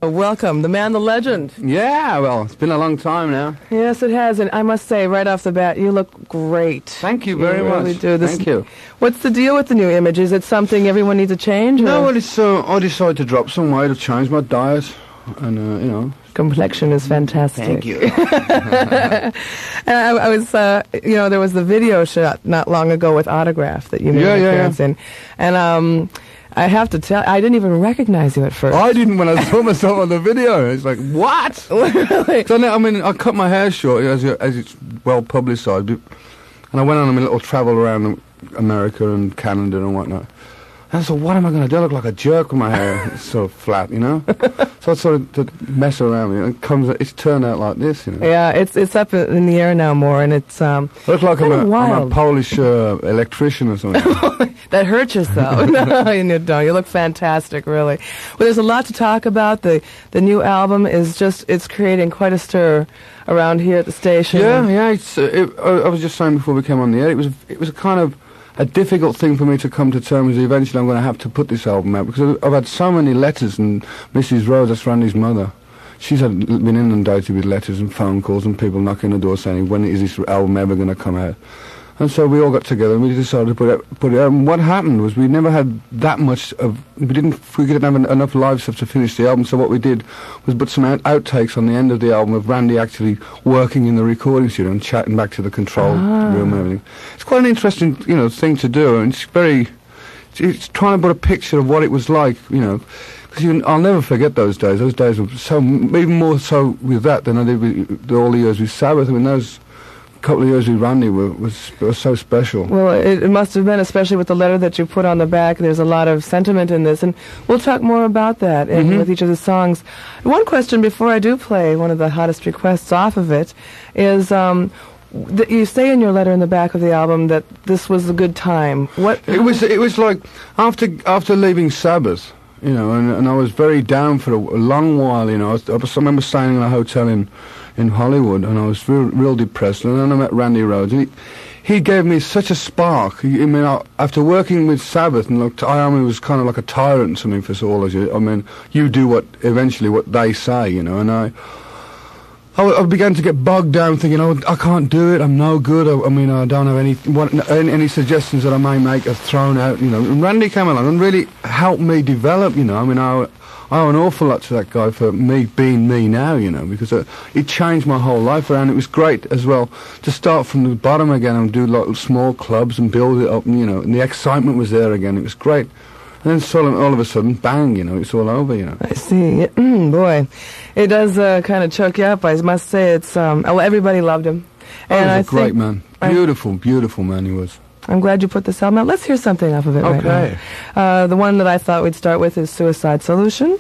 Welcome, the man, the legend. Yeah, well, it's been a long time now. Yes, it has, and I must say, right off the bat, you look great. Thank you very much. Really do. Thank you. What's the deal with the new image? Is it something everyone needs to change? No, well, it's, I decided to drop some weight, to change my diet, and, you know. Complexion is fantastic. Thank you. And I was, there was the video shot not long ago with Autograph that you made an appearance in. And I have to tell, I didn't even recognize you at first. I didn't when I saw myself on the video. It's like, what? Really? So, I mean, I cut my hair short, as it's well publicised, and I went on a little travel around America and Canada and whatnot. And I thought, what am I going to do? I look like a jerk with my hair. It's sort of flat, you know? So I sort of to mess around with it. It's turned out like this, you know? Yeah, it's up in the air now more, and it's I look like I'm a Polish electrician or something. That hurts yourself. No, you don't. You look fantastic, really. Well, there's a lot to talk about. The new album is it's creating quite a stir around here at the station. Yeah. I was just saying before we came on the air, it was a kind of a difficult thing for me to come to terms with. Eventually I'm going to have to put this album out, because I've had so many letters, and Mrs. Rhoads, that's Randy's mother, she's been inundated with letters and phone calls and people knocking on the door saying, when is this album ever going to come out? And so we all got together and we decided to put it out. And what happened was we never had that much of, we didn't have enough live stuff to finish the album, so what we did was put some outtakes on the end of the album of Randy actually working in the recording studio and chatting back to the control room and everything. It's quite an interesting, thing to do, and it's trying to put a picture of what it was like, because I'll never forget those days. Those days were even more so with that than I did with all the years with Sabbath. I mean, those couple of years with Randy were so special. Well, it must have been, especially with the letter that you put on the back. There's a lot of sentiment in this, and we'll talk more about that with each of the songs. One question before I do play one of the hottest requests off of it is, you say in your letter in the back of the album that this was a good time. It was like after leaving Sabbath, and I was very down for a long while. I remember staying in a hotel in Hollywood, and I was real depressed. And then I met Randy Rhoads, and he gave me such a spark. After working with Sabbath, and I was kind of like a tyrant to me for so long. I mean, you do eventually what they say, and I began to get bogged down thinking, I can't do it, I'm no good, I don't have any suggestions that I may make are thrown out, And Randy came along and really helped me develop, I owe an awful lot to that guy for me being me now, because it changed my whole life around. It was great as well to start from the bottom again and do like small clubs and build it up, and the excitement was there again. It was great. And then all of a sudden, bang, it's all over, I see. Boy, it does kind of choke you up. I must say everybody loved him. And he was a great man. Beautiful, beautiful man he was. I'm glad you put this album out. Let's hear something off of it right now. The one that I thought we'd start with is Suicide Solution.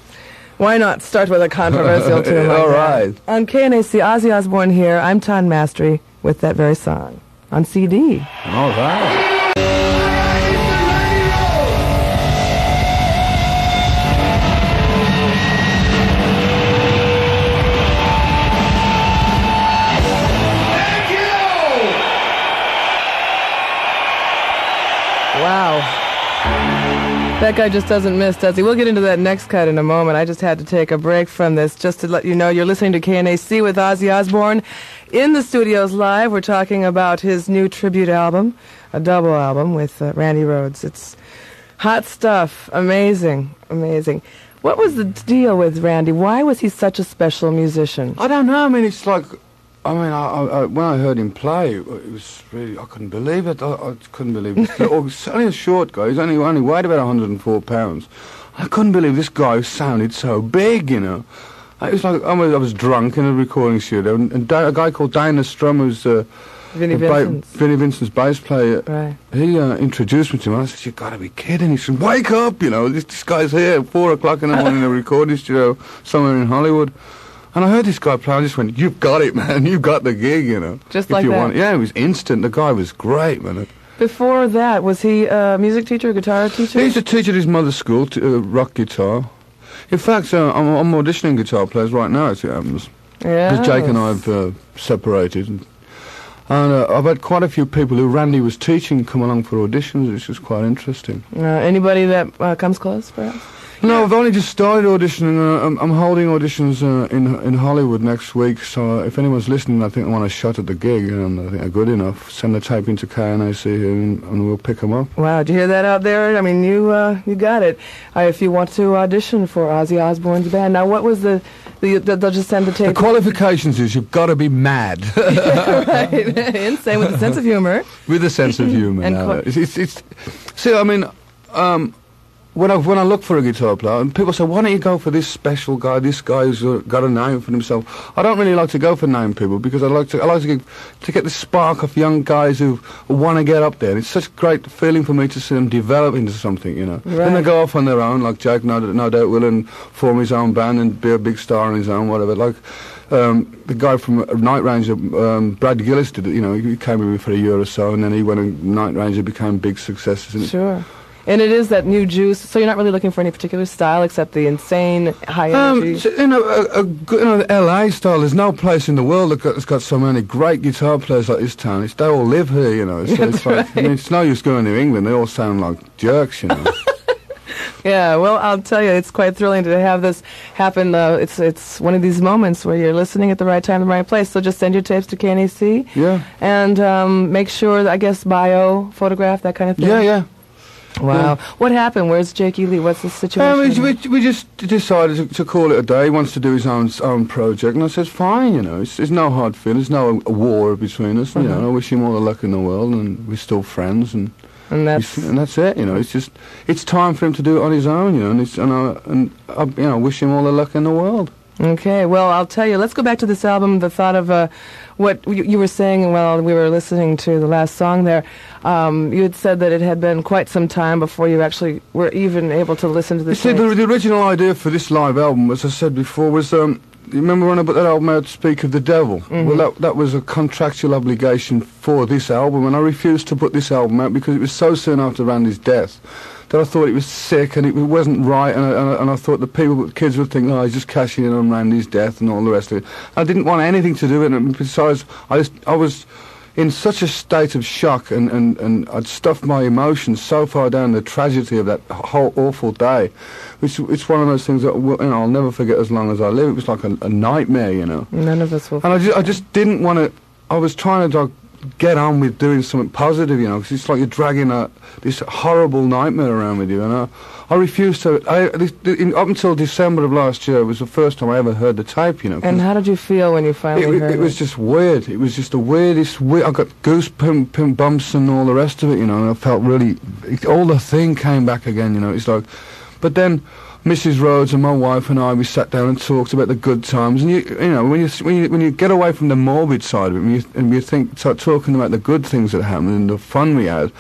Why not start with a controversial tune like all right. That? On KNAC, Ozzy Osbourne here. I'm Ton Mastery with that very song on CD. All right. Wow. That guy just doesn't miss, does he? We'll get into that next cut in a moment. I just had to take a break from this just to let you know you're listening to KNAC with Ozzy Osbourne. In the studios live, we're talking about his new tribute album, a double album with Randy Rhoads. It's hot stuff. Amazing. Amazing. What was the deal with Randy? Why was he such a special musician? I don't know. I mean, it's like... when I heard him play, it was really, I couldn't believe it. I couldn't believe it. He's only a short guy. He's only weighed about 104 pounds. I couldn't believe this guy sounded so big, It was like I was drunk in a recording studio, and a guy called Dana Strum, who's Vinnie Vincent's bass player, right. He introduced me to him. I said, "You've got to be kidding." He said, "Wake up, this guy's here at 4 o'clock in the morning in a recording studio somewhere in Hollywood." And I heard this guy play, I just went, "You've got it, man. You've got the gig, Just like that? Yeah, it was instant. The guy was great, man. Before that, was he a music teacher, a guitar teacher? He used to teach at his mother's school, rock guitar. In fact, I'm auditioning guitar players right now, as it happens. Yeah. Because Jake and I have separated. And I've had quite a few people who Randy was teaching come along for auditions, which was quite interesting. Anybody that comes close, perhaps? No, I've only just started auditioning. I'm holding auditions in Hollywood next week, so if anyone's listening, I think they want a shot at the gig, and I think they're good enough, send the tape into KNAC and we'll pick them up. Wow, did you hear that out there? I mean, you got it. If you want to audition for Ozzy Osbourne's band. Now, what was they'll just send the tape? The qualifications is you've got to be mad. Right, insane with a sense of humor. With a sense of humor. See, I mean, when I look for a guitar player, and people say, why don't you go for this special guy, this guy who's got a name for himself? I don't really like to go for name people because I like to get the spark of young guys who want to get up there. It's such a great feeling for me to see them develop into something, you know. Right. Then they go off on their own, like Jake no doubt will, and form his own band and be a big star on his own, whatever. Like the guy from Night Ranger, Brad Gillis did it, you know. He came with me for a year or so, and then he went and Night Ranger became big successes. Sure. And it is that new juice, so you're not really looking for any particular style except the insane high energy? LA style, there's no place in the world that's got so many great guitar players like this town. They all live here, you know. It's like, I mean, it's no use going to England. They all sound like jerks, you know. Yeah, well, I'll tell you, it's quite thrilling to have this happen. It's one of these moments where you're listening at the right time, the right place. So just send your tapes to KNAC. Yeah. And make sure, I guess, bio, photograph, that kind of thing. Yeah. Wow. Yeah. What happened? Where's Jakey Lee? What's the situation? We just decided to call it a day. He wants to do his own project. And I said, fine, you know. There's no hard feelings. There's no war between us. You know, I wish him all the luck in the world, and we're still friends. And that's it, you know. It's time for him to do it on his own, you know. And I wish him all the luck in the world. Okay, well, I'll tell you. Let's go back to this album. The thought of what you were saying while we were listening to the last song there. You had said that it had been quite some time before you actually were even able to listen to this. You see, the original idea for this live album, as I said before, was you remember when I put that album out, Speak of the Devil? Mm-hmm. Well, that was a contractual obligation for this album, and I refused to put this album out because it was so soon after Randy's death that I thought it was sick and it wasn't right, and I thought the kids would think, oh, he's just cashing in on Randy's death and all the rest of it. I didn't want anything to do with it, and besides, I was in such a state of shock, and I'd stuffed my emotions so far down the tragedy of that whole awful day, which it's one of those things that I'll never forget as long as I live. It was like a nightmare, you know. None of us will. And I just didn't want to. I was trying to get on with doing something positive, you know, because it's like you're dragging this horrible nightmare around with you, and I refused to. Up until December of last year, it was the first time I ever heard the tape, you know. And how did you feel when you finally heard it? It was just weird. It was just the weirdest. I got goosebumps bumps and all the rest of it, you know, and I felt really. All the thing came back again, you know. It's like, but then Mrs. Rhoads and my wife and I, we sat down and talked about the good times, and you know, when you get away from the morbid side of it, and you start talking about the good things that happened and the fun we had,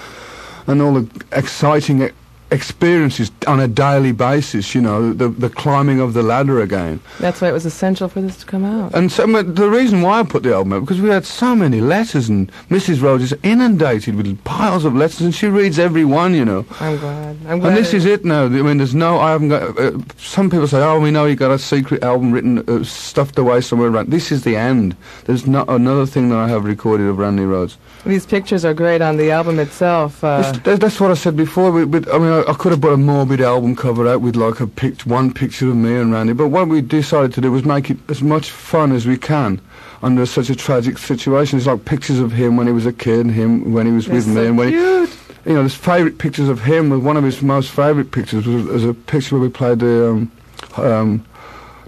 and all the exciting experiences on a daily basis, you know, the climbing of the ladder again. That's why it was essential for this to come out. And so the reason why I put the album out, because we had so many letters, and Mrs. Rhoads is inundated with piles of letters, and she reads every one, you know. I'm glad. And this is it now. I mean, I haven't got. Some people say, "Oh, we know you got a secret album written, stuffed away somewhere around." This is the end. There's not another thing that I have recorded of Randy Rhoads. These pictures are great on the album itself. That's what I said before. I mean, I could have put a morbid album cover out with like one picture of me and Randy, but what we decided to do was make it as much fun as we can under such a tragic situation. It's like pictures of him when he was a kid, and him when he was with me, and when cute. You know, his favourite pictures of him. One of his most favourite pictures was a picture where we played the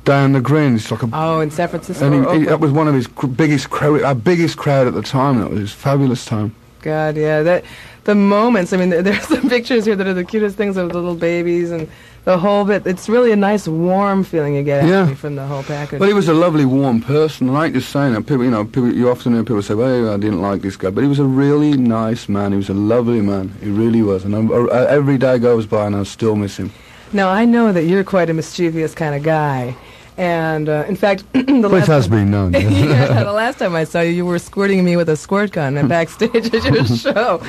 Day on the Green. It's like in San Francisco. And that was one of his biggest crowd, our biggest crowd at the time. That was a fabulous time. God, yeah, the moments. I mean, there's some pictures here that are the cutest things of the little babies and the whole bit. It's really a nice, warm feeling you get actually from the whole package. Well, he was a lovely, warm person, and I ain't just saying that. People, you often hear people say, "Well, I didn't like this guy," but he was a really nice man. He was a lovely man. He really was, and every day goes by, and I still miss him. Now, I know that you're quite a mischievous kind of guy. And, in fact, it has been known. Yeah, the last time I saw you, you were squirting me with a squirt gun backstage at your show.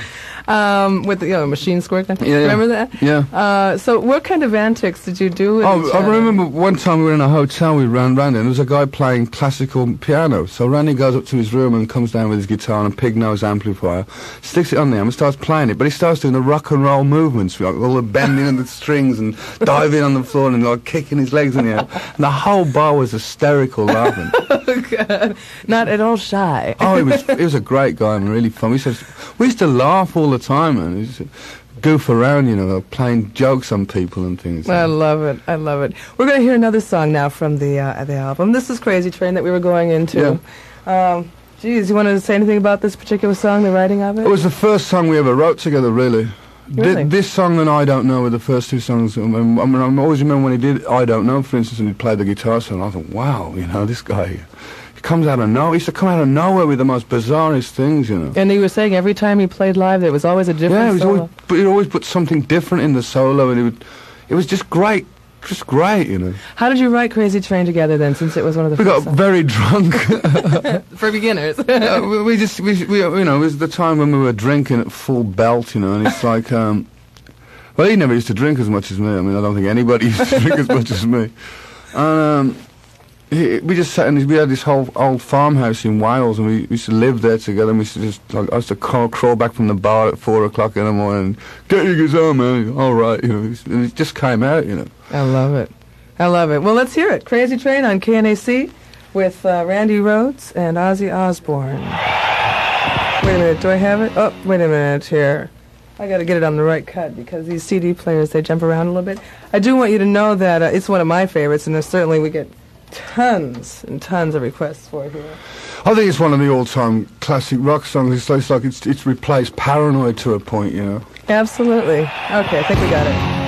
with the machine squirting. Yeah, Remember that? Yeah. So what kind of antics did you do with each I other? remember one time we were in a hotel with Randy, and there was a guy playing classical piano. So Randy goes up to his room and comes down with his guitar and a pig nose amplifier, sticks it on there and starts playing it. But he starts doing the rock and roll movements, like all the bending of the strings and diving on the floor and like kicking his legs in the air. And the whole bar was hysterical laughing. Oh, God. Not at all shy. Oh, he was a great guy and really fun. We used to laugh all the time, man. We used to goof around, playing jokes on people and things. I love it. I love it. We're going to hear another song now from the album. This is Crazy Train that we were going into. Yeah. Geez, you wanted to say anything about this particular song, the writing of it? It was the first song we ever wrote together, really. Really? This song and I Don't Know were the first two songs. I always remember when he did I Don't Know, for instance, and he played the guitar solo. I thought, wow, this guy, he comes out of nowhere. He used to come out of nowhere with the most bizarrest things, And he was saying every time he played live, there was always a different solo. But he'd always put something different in the solo, and it was just great. Just great, How did you write Crazy Train together then, since it was one of the We first got very drunk. For beginners. It was the time when we were drinking at full belt, and it's like, well, he never used to drink as much as me. I mean, I don't think anybody used to drink as much as me. And we just sat we had this whole old farmhouse in Wales, and we used to live there together, and we used to just, I used to crawl back from the bar at 4 o'clock in the morning, get your guitar, man, all right, and it just came out, I love it. I love it. Well, let's hear it. Crazy Train on KNAC with Randy Rhoads and Ozzy Osbourne. Wait a minute, do I have it? Oh, wait a minute here. I got to get it on the right cut because these CD players, they jump around a little bit. I do want you to know that it's one of my favorites, and certainly we get tons and tons of requests for it here. I think it's one of the all-time classic rock songs. It's like it's replaced Paranoid to a point, Absolutely. Okay, I think we got it.